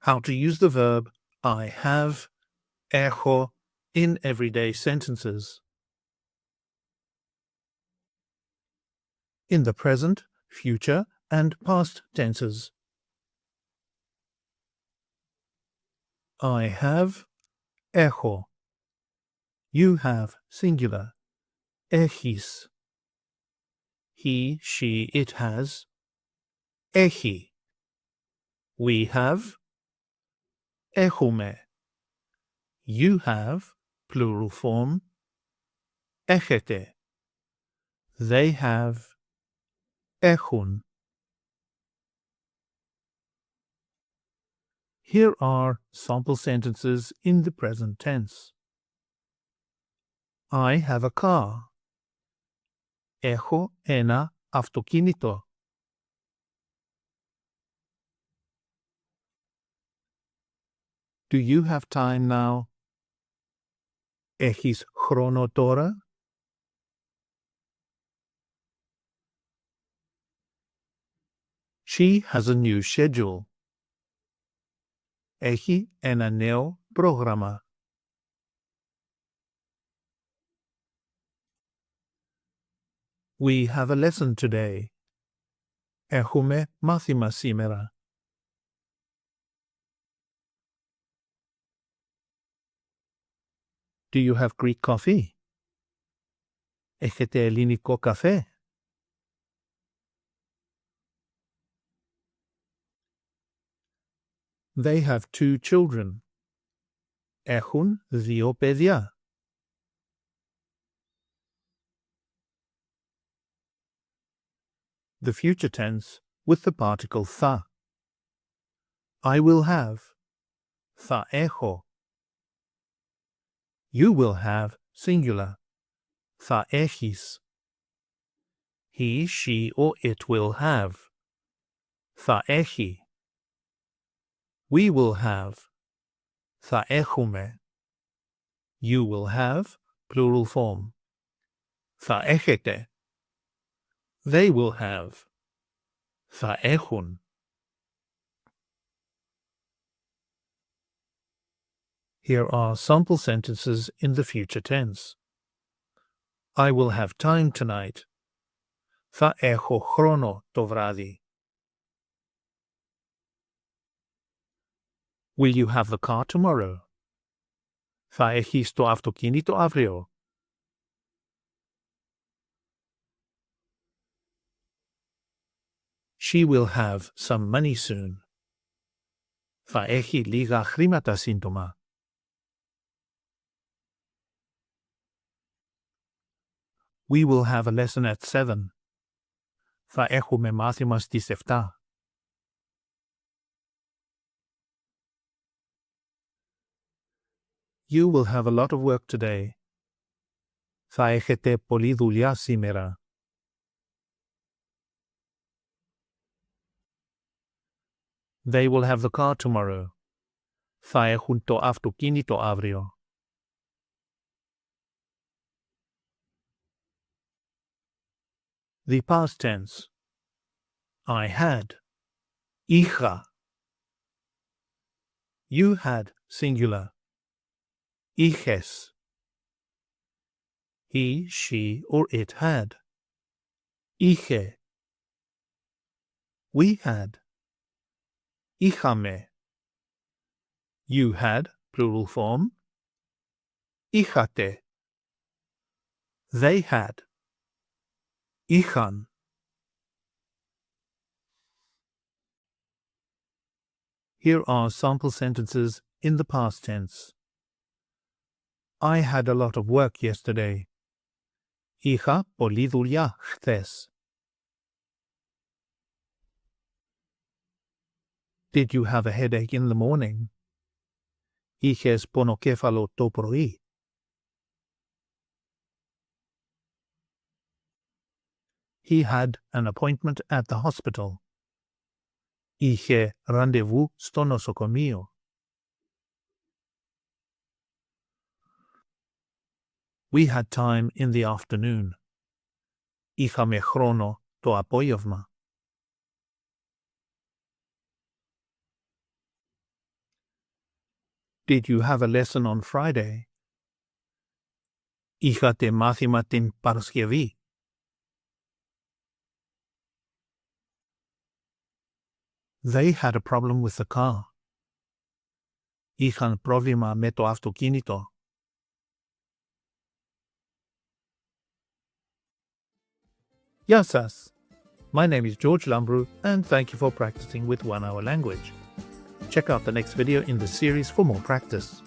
How to use the verb I have, έχω, in everyday sentences. In the present, future, and past tenses. I have, έχω. You have, singular. Έχεις. He, she, it has. Έχει. We have. Έχουμε. You have, plural form. Έχετε. They have. Έχουν. Here are sample sentences in the present tense. I have a car. Έχω ένα αυτοκίνητο. Do you have time now? Έχεις χρόνο τώρα? She has a new schedule. Έχει ένα νέο πρόγραμμα. We have a lesson today. Έχουμε μάθημα σήμερα. Do you have Greek coffee? Έχετε ελληνικό καφέ? They have 2 children. Έχουν 2 παιδιά. The future tense with the particle θα. I will have. Θα έχω. You will have, singular. Θα έχεις. He, she, or it will have. Θα έχει. We will have. Θα έχουμε. You will have, plural form. Θα έχετε. They will have. Θα έχουν. Here are sample sentences in the future tense. I will have time tonight. Θα έχω χρόνο το βράδυ. Will you have the car tomorrow? Θα έχεις το αυτοκίνητο αύριο. She will have some money soon. Θα έχει λίγα χρήματα σύντομα. We will have a lesson at 7. Θα έχουμε μάθημα στις 7. You will have a lot of work today. Θα έχετε πολλή δουλειά σήμερα. They will have the car tomorrow. Θα έχουν το αυτοκίνητο αύριο. The past tense. I had. Είχα. You had, singular. Είχες. He, she, or it had. Είχε. We had. Είχαμε. You had, plural form. Είχατε. They had. Είχαν. Here are sample sentences in the past tense. I had a lot of work yesterday. Είχα πολλή δουλειά χθες. Did you have a headache in the morning? Είχες πονοκέφαλο το πρωί. He had an appointment at the hospital. Είχε ραντεβού στο νοσοκομείο. We had time in the afternoon. Είχαμε χρόνο το απόγευμα. Did you have a lesson on Friday? Είχατε μάθημα την Παρασκευή. They had a problem with the car. Είχαν πρόβλημα με το αυτοκίνητο. Γεια σας. My name is George Lambrou and thank you for practicing with 1 Hour Language. Check out the next video in the series for more practice.